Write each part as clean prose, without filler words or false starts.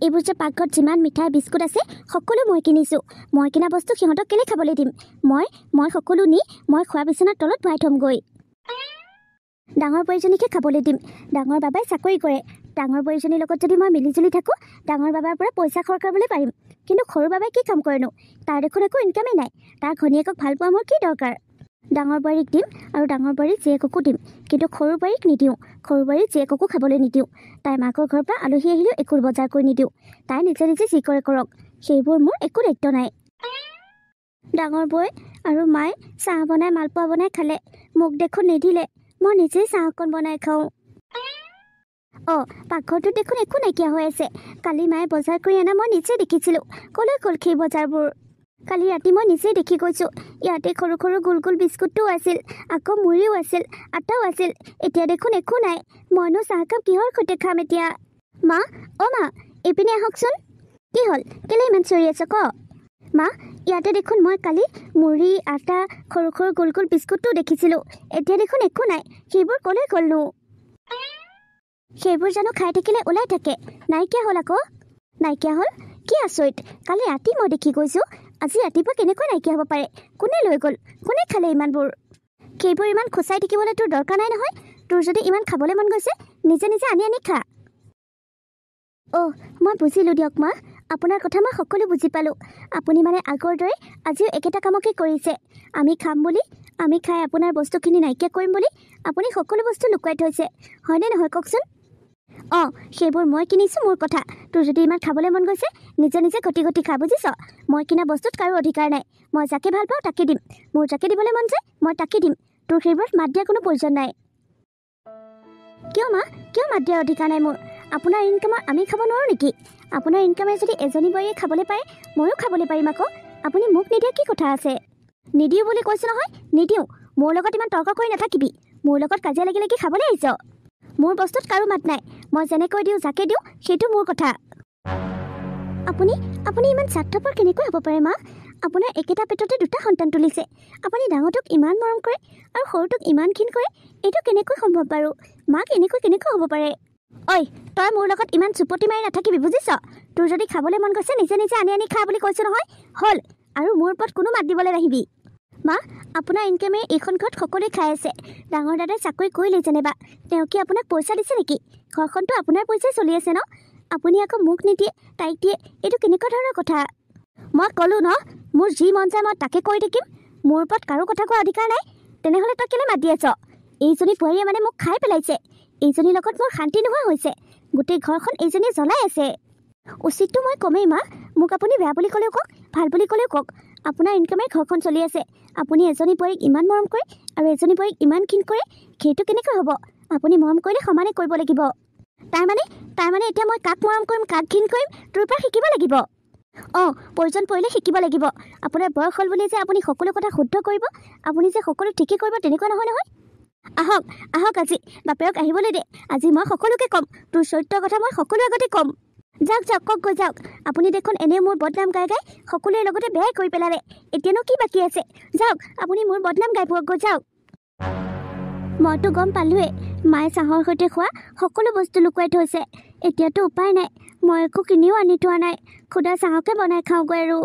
এইবোৰ যে পাকঘৰত যিমান মিঠাই বিস্কুট আছে সকলো মই কিনিছোঁ। মই কিনা বস্তু সিহঁতক কেলে খাবলৈ দিম? মই সকলো নি মই খোৱা বিচনাৰ তলত ভৰাই থ'মগৈ। ডাঙৰ বোৱাৰীজনীকে খাবলৈ দিম। ডাঙৰ বাবাই চাকৰি কৰে। ডাঙৰ বোৱাৰীজনীৰ লগত যদি মই মিলিজুলি থাকোঁ, ডাঙৰ বাবাৰ পৰা পইচা খৰচ কৰিবলৈ পাৰিম। কিন্তু সৰু বাবাই কি কাম কৰেনো? তাৰ দেখোন একো ইনকামেই নাই। তাৰ ঘনীয়েকক ভাল পোৱা মোৰ কি দৰকাৰ? ডাঙৰ বোৱাৰীক দিম আৰু ডাঙৰ বোৱাৰীক জীয়েককো দিম, কিন্তু সৰু বোৱাৰীক নিদিওঁ। সৰু বোৱাৰীক জীয়েককো খাবলৈ নিদিওঁ। তাইৰ মাকৰ ঘৰৰ পৰা আলহী আহিলেও একো বজাৰ কৰি নিদিওঁ। তাই নিজে নিজে যি কৰে কৰক, সেইবোৰ মোৰ একো দায়িত্ব নাই। ডাঙৰ বৌয়ে আৰু মায়ে চাহ বনাই মালপোৱা বনাই খালে, মোক দেখোন নিদিলে। মই নিজেই চাহ অকণ বনাই খাওঁ। পাকঘৰটোত দেখোন একো নাইকিয়া হৈ আছে। কালি মায়ে বজাৰ কৰি অনা মই নিজে দেখিছিলোঁ। ক'লৈ গ'ল সেই বজাৰবোৰ? কালি ৰাতি মই নিজেই দেখি গৈছোঁ। ইয়াতে সৰু সৰু গোল গোল বিস্কুটটোও আছিল, আকৌ মুড়িও আছিল, আটাও আছিল। এতিয়া দেখোন একো নাই। মইনো চাহকাপ কিহৰ সৈতে খাম এতিয়া? মা, মা, এইপিনে আহকচোন। কি হ'ল? কেলে ইমান চিঞৰি আছ ক? মা, ইয়াতে দেখোন মই কালি মুড়ি, আটা, সৰু সৰু গোল গোল বিস্কুটটোও দেখিছিলোঁ। এতিয়া দেখোন একো নাই। সেইবোৰ ক'লৈ গ'লনো? সেইবোৰ জানো খাই থাকিলে ওলাই থাকে? নাইকিয়া হ'ল আকৌ। নাইকিয়া হ'ল? কি আচৰিত! কালি ৰাতি মই দেখি গৈছোঁ। আজি ৰাতিপুৱা কেনেকৈ নাইকিয়া হ'ব পাৰে? কোনে লৈ গ'ল? কোনে খালে ইমানবোৰ? সেইবোৰ ইমান খুচাই থাকিবলৈ তোৰ দৰকাৰ নাই নহয়। তোৰ যদি ইমান খাবলৈ মন গৈছে, নিজে নিজে আনি আনি খা। মই বুজিলোঁ দিয়ক মা। আপোনাৰ কথা মই সকলো বুজি পালোঁ। আপুনি মানে আগৰ দৰে আজিও একেটা কামকেই কৰিছে। আমি খাম বুলি, আমি খাই আপোনাৰ বস্তুখিনি নাইকিয়া কৰিম বুলি আপুনি সকলো বস্তু লুকুৱাই থৈছে, হয়নে নহয় কওকচোন? সেইবোৰ মই কিনিছোঁ, মোৰ কথা। তোৰ যদি ইমান খাবলৈ মন গৈছে, নিজে নিজে ঘটি ঘটি খা, বুজিছ? মই কিনা বস্তুত কাৰো অধিকাৰ নাই। মই যাকে ভাল পাওঁ তাকে দিম। মোৰ যাকে দিবলৈ মন যায় মই তাকে দিম। তোৰ সেইবোৰত মাত দিয়াৰ কোনো প্ৰয়োজন নাই। কিয় মা? কিয় মাত দিয়াৰ অধিকাৰ নাই মোৰ? আপোনাৰ ইনকামৰ আমি খাব নোৱাৰোঁ নেকি? আপোনাৰ ইনকামে যদি এজনী বোৱাৰীয়ে খাবলৈ পাৰে, ময়ো খাবলৈ পাৰিম আকৌ। আপুনি মোক নিদিয়া কি কথা আছে? নিদিওঁ বুলি কৈছোঁ নহয়, নিদিওঁ। মোৰ লগত ইমান তৰ্ক কৰি নাথাকিবি। মোৰ লগত কাজিয়া লাগিলে কি খাবলৈ আহিছ? মোৰ বস্তুত কাৰো মাত নাই। মই যেনেকৈ দিওঁ, যাকে দিওঁ, সেইটো মোৰ কথা। আপুনি ইমান স্বাৰ্থপৰ কেনেকৈ হ'ব পাৰে মা? আপোনাৰ একেটা পেটতে দুটা সন্তান তুলিছে। আপুনি ডাঙৰটোক ইমান মৰম কৰে আৰু সৰুটোক ইমান ঘিণ কৰে। এইটো কেনেকৈ সম্ভৱ বাৰু? মাক এনেকৈ কেনেকৈ হ'ব পাৰে? তই মোৰ লগত ইমান চুপতি মাৰি নাথাকিবি, বুজিছ? তোৰ যদি খাবলৈ মন গৈছে, নিজে নিজে আনি আনি খা বুলি কৈছোঁ নহয়। হ'ল, আৰু মোৰ ওপৰত কোনো মাত দিবলৈ নাহিবি। মা, আপোনাৰ ইনকামে এইখন ঘৰত সকলোৱে খাই আছে। ডাঙৰ দাদাই চাকৰি কৰিলে যেনিবা, তেওঁ কি আপোনাক পইচা দিছে নেকি? ঘৰখনতো আপোনাৰ পইচাই চলি আছে ন? আপুনি আকৌ মোক নিদিয়ে, তাইক দিয়ে। এইটো কেনেকুৱা ধৰণৰ কথা? মই ক'লোঁ ন, মোৰ যি মন যায় মই তাকে কৰি থাকিম। মোৰ ওপৰত কাৰো কথা কোৱা অধিকাৰ নাই। তেনেহ'লে তই কেলে মাত দি আছ? এইজনী বোৱাৰীয়ে মানে মোক খাই পেলাইছে। এইজনীৰ লগত মোৰ শান্তি নোহোৱা হৈছে। গোটেই ঘৰখন এইজনীয়ে জ্বলাই আছে। উচিতটো মই কমেই মা। মোক আপুনি বেয়া বুলি ক'লেও কওক, ভাল বুলি ক'লেও কওক। আপোনাৰ ইনকামে ঘৰখন চলি আছে। আপুনি এজনী বোৱাৰীক ইমান মৰম কৰে আৰু এজনী বোৱাৰীক ইমান ঘিণ কৰে, সেইটো কেনেকৈ হ'ব? আপুনি মৰম কৰিলে সমানে কৰিব লাগিব। তাৰমানে এতিয়া মই কাক মৰম কৰিম, কাক ঘিণ কৰিম, তোৰ পৰা শিকিব লাগিব। প্ৰয়োজন পৰিলে শিকিব লাগিব। আপোনাৰ বয়স হ'ল বুলি যে আপুনি সকলো কথা শুদ্ধ কৰিব, আপুনি যে সকলো ঠিকেই কৰিব, তেনেকুৱা নহয় নহয়। আহক আজি। বাপেৰক আহিবলৈ দে। আজি মই সকলোকে ক'ম। তোৰ চৰিত্ৰৰ কথা মই সকলো আগতে ক'ম। যাওক কওক গৈ যাওক। আপুনি দেখোন এনেও মোৰ বদনাম গাই গাই সকলোৰে লগতে বেয়াই কৰি পেলালে। এতিয়ানো কি বাকী আছে? যাওক, আপুনি মোৰ বদনাম গাই ফুৰক গৈ যাওক। মইতো গম পালোৱে, মায়ে চাহৰ সৈতে খোৱা সকলো বস্তু লুকুৱাই থৈছে। এতিয়াতো উপায় নাই। মই একো কিনিও আনি থোৱা নাই। খুদা চাহকে বনাই খাওঁগৈ আৰু।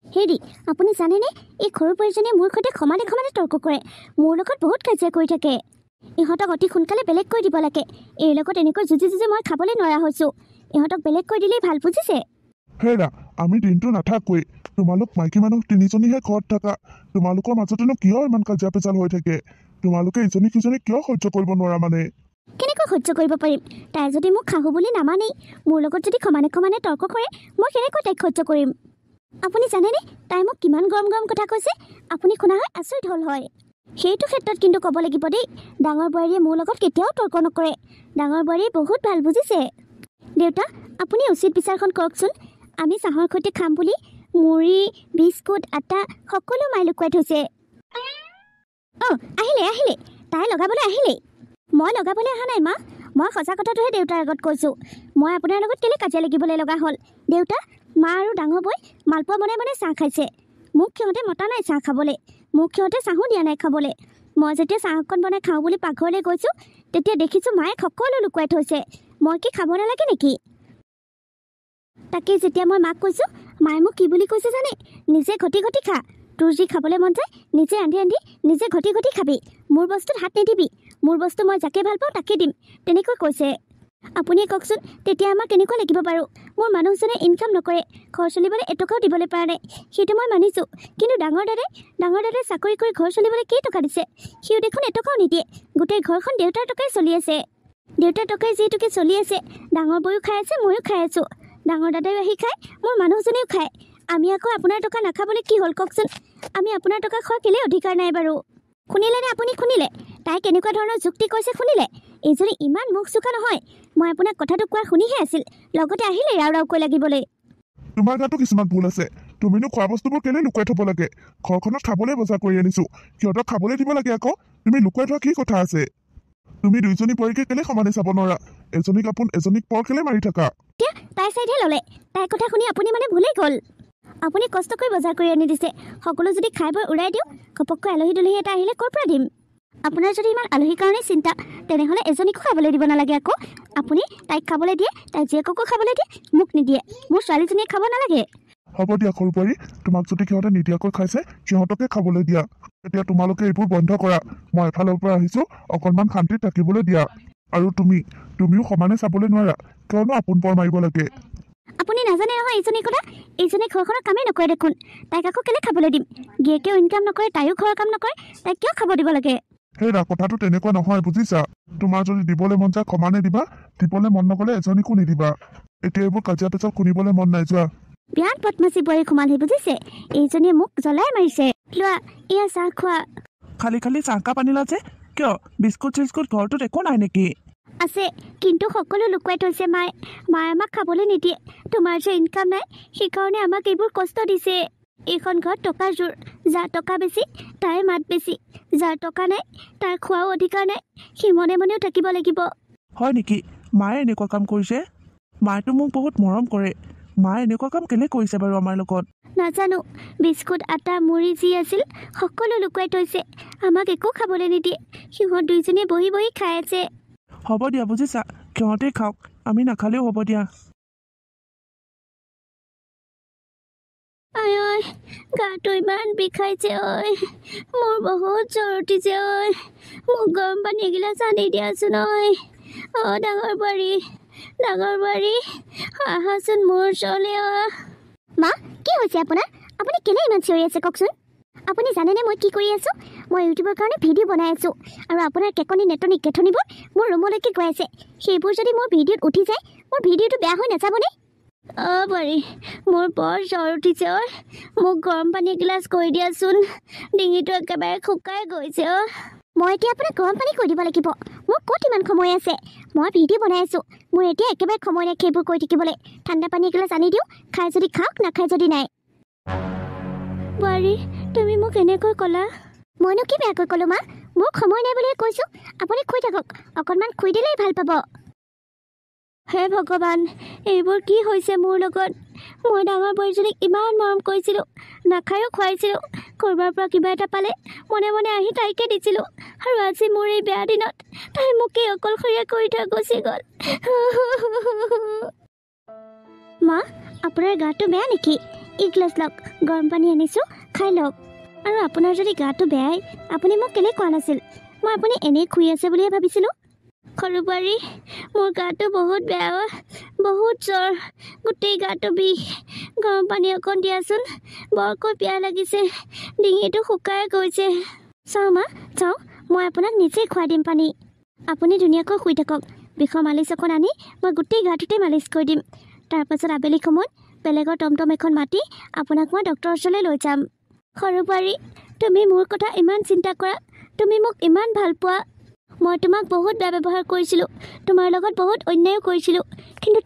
হেৰি, আপুনি জানেনে, এই সৰু বোৱাৰীজনীয়ে মোৰ সৈতে সমানে সমানে তৰ্ক কৰে। মোৰ লগত বহুত কাজিয়া কৰি থাকে। ইহঁতক অতি সোনকালে বেলেগ কৰি দিব লাগে। এই লগত এনেকৈ যুঁজি মই খাবলৈ নোৱাৰা হৈছোঁ। ইহঁতক বেলেগ কৰি দিলেই ভাল, বুজিছে? হেৰা, আমি দিনটো নাথাকোৱেই। তোমালোক মাইকী মানুহ তিনিজনীহে ঘৰত থাকা। তোমালোকৰ মাজতেনো কিয় ইমান কাজিয়া পেচাল হৈ থাকে? তোমালোকে ইজনী সিজনী কিয় সহ্য কৰিব নোৱাৰা মানে? কেনেকৈ সহ্য কৰিব পাৰিম? তাই যদি মোক শাহু বুলি নামানেই, মোৰ লগত যদি সমানে সমানে তৰ্ক কৰে, মই কেনেকৈ তাইক সহ্য কৰিম? আপুনি জানেনে, তাই মোক কিমান গৰম গৰম কথা কৈছে? আপুনি শুনা হয় আচৰিত হ'ল হয়। সেইটো ক্ষেত্ৰত কিন্তু ক'ব লাগিব দেই, ডাঙৰ বোৱাৰীয়ে মোৰ লগত কেতিয়াও তৰ্ক নকৰে। ডাঙৰ বোৱাৰীয়ে বহুত ভাল, বুজিছে? দেউতা, আপুনি উচিত বিচাৰখন কৰকচোন। আমি চাহৰ সৈতে খাম বুলি মুড়ি, বিস্কুট, আটা সকলো মাই লুকুৱাই থৈছে। আহিলে। তাই লগাবলৈ আহিলেই। মই লগাবলৈ অহা নাই মা। মই সঁচা কথাটোহে দেউতাৰ আগত কৈছোঁ। মই আপোনাৰ লগত কেলে কাজিয়া লাগিবলৈ লগা হ'ল? দেউতা, মা আৰু ডাঙৰ বৈ মালপোৱা বনাই বনাই চাহ খাইছে। মোক সিহঁতে মতা নাই চাহ খাবলৈ। মোক সিহঁতে চাহো দিয়া নাই খাবলৈ। মই যেতিয়া চাহ অকণ বনাই খাওঁ বুলি পাকঘৰলৈ গৈছোঁ, তেতিয়া দেখিছোঁ মায়ে সকলো লুকুৱাই থৈছে। মই কি খাব নালাগে নেকি? তাকে যেতিয়া মই মাক কৈছোঁ, মায়ে মোক কি বুলি কৈছে জানে? নিজে ঘটি ঘটি খা, তোৰ যি খাবলৈ মন যায় নিজে ৰান্ধি ৰান্ধি নিজে ঘটি ঘটি খাবি, মোৰ বস্তুত হাত নিদিবি, মোৰ বস্তু মই যাকে ভাল পাওঁ তাকে দিম, তেনেকৈ কৈছে। আপুনিয়ে কওকচোন, তেতিয়া আমাৰ কেনেকুৱা লাগিব বাৰু? মোৰ মানুহজনে ইনকাম নকৰে, ঘৰ চলিবলৈ এটকাও দিবলৈ পৰা নাই, সেইটো মই মানিছোঁ। কিন্তু ডাঙৰ দাদাই চাকৰি কৰি ঘৰ চলিবলৈ কেই টকা দিছে? সিও দেখোন এটকাও নিদিয়ে। গোটেই ঘৰখন দেউতাৰ টকাই চলি আছে। দেউতাৰ টকাই যিহেতুকে চলি আছে, ডাঙৰ বৌও খাই আছে, ময়ো খাই আছোঁ। ডাঙৰ দাদাইও আহি খায়, মোৰ মানুহজনেও খায়। আমি আকৌ আপোনাৰ টকা নাখাবলৈ কি হ'ল কওকচোন? আমি আপোনাৰ টকা খোৱা কেলে অধিকাৰ নাই বাৰু? শুনিলেনে আপুনি? শুনিলে তাই কেনেকুৱা ধৰণৰ যুক্তি কৈছে? শুনিলে? এইজনী ইমান মুখ চোকা নহয়। মই আপোনাক কথাটো কোৱা শুনিহে আছিল, লগতে আহিলে ৰাও ৰাওকৈ লাগিবলৈ। তোমাৰ গাতো কিছুমান ভুল আছে। তুমিনো খোৱা বস্তুবোৰ কেলে লুকুৱাই থব লাগে? ঘৰখনত খাবলৈ বজাৰ কৰি আনিছো, সিহঁতক খাবলৈ দিব লাগে আকৌ। তুমি লুকুৱাই থোৱা কি কথা আছে? তুমি দুইজনী পৰীকে কেলে সমানে চাব নোৱাৰা? এজনীক আপোন এজনীক পৰ কেলে মাৰি থাকা? এতিয়া তাই চাইডহে ল'লে। তাইৰ কথা শুনি আপুনি মানে ভুলেই গ'ল। আপুনি কষ্ট কৰি বজাৰ কৰি আনি দিছে, সকলো যদি খাই বৈ উৰাই দিওঁ, ঘপককৈ আলহী দুলহী এটা আহিলে ক'ৰ পৰা দিম? আপোনাৰ যদি ইমান আলহীৰ কাৰণে চিন্তা, তেনেহ'লে এজনীকো খাবলৈ দিব নালাগে আকৌ। আপুনি তাইক খাবলৈ দিয়ে, তাইৰ জীয়েককো খাবলৈ দিয়ে, মোক নিদিয়ে। মোৰ ছোৱালীজনীয়ে খাব নালাগে। হ'ব দিয়া সৰু বোৱাৰী, তোমাক যদি সিহঁতে নিদিয়াকৈ খাইছে, সিহঁতকে খাবলৈ দিয়া। এতিয়া তোমালোকে এইবোৰ বন্ধ কৰা। মই এফালৰ পৰা আহিছো, অকণমান শান্তিত থাকিবলৈ দিয়া। আৰু তুমিও সমানে চাবলৈ নোৱাৰা, কিয়নো আপোন পৰ মাৰিব লাগে? আপুনি নাজানে নহয় এইজনীৰ কথা। এইজনী ঘৰখনৰ কামেই নকৰে দেখোন, তাইক আকৌ কেলে খাবলৈ দিম? গিয়েকেও ইনকাম নকৰে, তাইও ঘৰৰ কাম নকৰে, তাইক কিয় খাব দিব লাগে? হেৰা, কথাটো তেনেকুৱা নহয়, বুজিছা? তোমাৰ যদি দিবলৈ মন যায় সমানে দিবা, দিবলৈ মন নগ'লে এজনীকো নিদিবা। এতিয়া এইবোৰ কাজিয়া পেচাল শুনিবলৈ মন নাই, যোৱা। বিৰাট বদমাচি বোৱাৰী সোমালহি, বুজিছে? এইজনীয়ে মোক জ্বলাই মাৰিছে। লোৱা, এয়া চাহ খোৱা। খালি খালি চাহকাপ আনিলা যে কিয়? বিস্কুট চিস্কুট ঘৰটোত একো নাই নেকি? আছে, কিন্তু সকলো লুকুৱাই থৈছে মায়ে। মায়ে আমাক খাবলৈ নিদিয়ে। তোমাৰ যে ইনকাম নাই, সেইকাৰণে আমাক এইবোৰ কষ্ট দিছে। এইখন ঘৰত টকাৰ জোৰ, যাৰ টকা বেছি তাইৰ মাত বেছি, যাৰ টকা নাই তাৰ খোৱাও অধিকাৰ নাই। সি মনে মনেও থাকিব লাগিব। হয় নেকি? মায়ে এনেকুৱা কাম কৰিছে? মায়েতো মোক বহুত মৰম কৰে। মায়ে এনেকুৱা কাম কেলে কৰিছে বাৰু আমাৰ লগত? নাজানো, বিস্কুট আটা মুড়ি যি আছিল সকলো লুকুৱাই থৈছে। আমাক একো খাবলৈ নিদিয়ে। সিহঁত দুইজনীয়ে বহি বহি খাই আছে। হ'ব দিয়া, বুজিছা? সিহঁতেই খাওক, আমি নাখালেও হ'ব দিয়া। আই ঐ, গাটো ইমান বিষাইছে ঐ, মোৰ বহুত জ্বৰ উঠিছে ঐ। মোক গৰম পানী এগিলাচ আনি দিয়াচোন ঐ। ডাঙৰ বোৱাৰী, আহাচোন মোৰ ওচৰলৈ। মা, কি হৈছে আপোনাৰ? আপুনি কেলে ইমান চিঞৰি আছে কওকচোন? আপুনি জানেনে মই কি কৰি আছোঁ? মই ইউটিউবৰ কাৰণে ভিডিঅ' বনাই আছোঁ, আৰু আপোনাৰ কেকনি নেটনি কেথনিবোৰ মোৰ ৰুমলৈকে গৈ আছে। সেইবোৰ যদি মোৰ ভিডিঅ'ত উঠি যায়, মোৰ ভিডিঅ'টো বেয়া হৈ নাযাবনে? বোৱাৰী, মোৰ বৰ জ্বৰ উঠিছে ঐ। মোক গৰম পানী এগিলাচ কৰি দিয়াচোন, ডিঙিটো একেবাৰে শুকাই গৈছে। মই এতিয়া আপোনাক গৰম পানী কৰি দিব লাগিব? মোৰ ক'ত ইমান সময় আছে? মই ভিডিঅ' বনাই আছোঁ, মোৰ এতিয়া একেবাৰে সময় নাই সেইবোৰ কৰি থাকিবলৈ। ঠাণ্ডা পানী এগিলাচ আনি দিওঁ, খাই যদি খাওক, নাখাই যদি নাই। বোৱাৰী, তুমি মোক এনেকৈ ক'লা? মইনো কি বেয়াকৈ ক'লোঁ মা? মোক সময় নাই বুলিয়ে কৈছোঁ। আপুনি শুই থাকক, অকণমান শুই দিলেই ভাল পাব। হে ভগৱান, এইবোৰ কি হৈছে মোৰ লগত? মই ডাঙৰ বোৱাৰীজনীক ইমান মৰম কৰিছিলোঁ, নাখায়ো খুৱাইছিলোঁ। ক'ৰবাৰ পৰা কিবা এটা পালে মনে মনে আহি তাইকে দিছিলোঁ, আৰু আজি মোৰ এই বেয়া দিনত তাই মোকেই অকলশৰীয়া কৰি থৈ গুচি গ'ল। মা, আপোনাৰ গাটো বেয়া নেকি? এগিলাচ লওক, গৰম পানী আনিছোঁ, খাই লওক। আৰু আপোনাৰ যদি গাটো বেয়াই, আপুনি মোক কেলে কোৱা নাছিল? মই আপুনি এনেই শুই আছে বুলিহে ভাবিছিলোঁ। সৰু বোৱাৰী, মোৰ গাটো বহুত বেয়া, বহুত জ্বৰ, গোটেই গাটো বিষ। গৰম পানী অকণ দিয়াচোন, বৰকৈ পিয়াহ লাগিছে, ডিঙিটো শুকাই গৈছে। চাওঁ মা, চাওঁ, মই আপোনাক নিজেই খুৱাই দিম পানী। আপুনি ধুনীয়াকৈ শুই থাকক। বিষৰ মালিচ অকণ আনি মই গোটেই গাটোতে মালিচ কৰি দিম। তাৰপাছত আবেলি সময়ত বেলেগৰ টমটম এখন মাতি আপোনাক মই ডক্টৰৰ ওচৰলৈ লৈ যাম। সৰু বোৱাৰী, তুমি মোৰ কথা ইমান চিন্তা কৰা, তুমি মোক ইমান ভাল পোৱা। মই তোমাক বহুত বেয়া ব্যৱহাৰ কৰিছিলোঁ, তোমাৰ লগত বহুত অন্যায়ো কৰিছিলোঁ, কিন্তু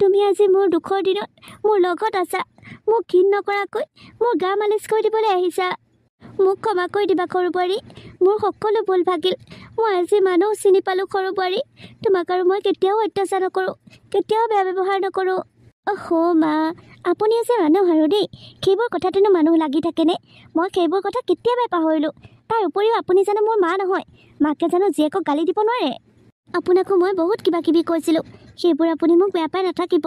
তুমি আজি মোৰ দুখৰ দিনত মোৰ লগত আছা। মোক ঘিণ নকৰাকৈ মোৰ গা মালিচ কৰি দিবলৈ আহিছা। মোক ক্ষমা কৰি দিবা সৰু বোৱাৰী, মোৰ সকলো ভুল ভাগিল। মই আজি মানুহ চিনি পালোঁ সৰু বোৱাৰী। তোমাক আৰু মই কেতিয়াও অত্যাচাৰ নকৰোঁ, কেতিয়াও বেয়া ব্যৱহাৰ নকৰোঁ। মা, আপুনি আছে মানুহ আৰু দেই, সেইবোৰ কথাতেনো মানুহ লাগি থাকেনে? মই সেইবোৰ কথা কেতিয়াবাই পাহৰিলোঁ। তাৰ উপৰিও আপুনি জানো মোৰ মা নহয়? মাকে জানো জীয়েকক গালি দিব নোৱাৰে? আপোনাকো মই বহুত কিবা কিবি কৈছিলোঁ, সেইবোৰ আপুনি মোক বেয়া পাই নাথাকিব।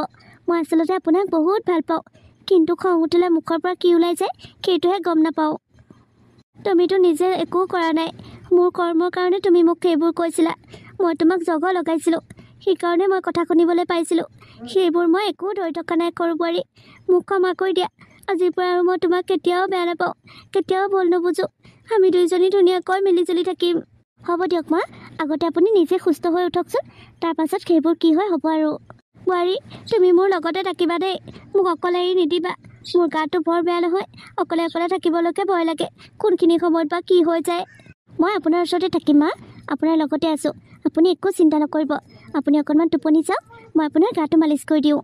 মই আচলতে আপোনাক বহুত ভাল পাওঁ, কিন্তু খং উঠিলে মুখৰ পৰা কি ওলাই যায় সেইটোহে গম নাপাওঁ। তুমিতো নিজে একো কৰা নাই। মোৰ কৰ্মৰ কাৰণে তুমি মোক সেইবোৰ কৈছিলা। মই তোমাক জগ লগাইছিলোঁ, সেইকাৰণে মই কথা শুনিবলৈ পাইছিলোঁ। সেইবোৰ মই একো ধৰি থকা নাই সৰু বোৱাৰী। মোক ক্ষমা কৰি দিয়া। আজিৰ পৰা আৰু মই তোমাক কেতিয়াও বেয়া নাপাওঁ, কেতিয়াও ভুল নুবুজো। আমি দুইজনী ধুনীয়াকৈ মিলিজুলি থাকিম। হ'ব দিয়ক মা, আগতে আপুনি নিজে সুস্থ হৈ উঠকচোন, তাৰ পাছত সেইবোৰ কি হয় হ'ব আৰু। বোৱাৰী, তুমি মোৰ লগতে থাকিবা দেই, মোক অকলে এৰি নিদিবা। মোৰ গাটো বৰ বেয়া নহয়, অকলে অকলে থাকিবলৈকে ভয় লাগে, কোনখিনি সময়ত বা কি হৈ যায়। মই আপোনাৰ ওচৰতে থাকিম মা, আপোনাৰ লগতে আছোঁ। আপুনি একো চিন্তা নকৰিব। আপুনি অকণমান টোপনি যাওক, মই আপোনাৰ গাটো মালিচ কৰি দিওঁ।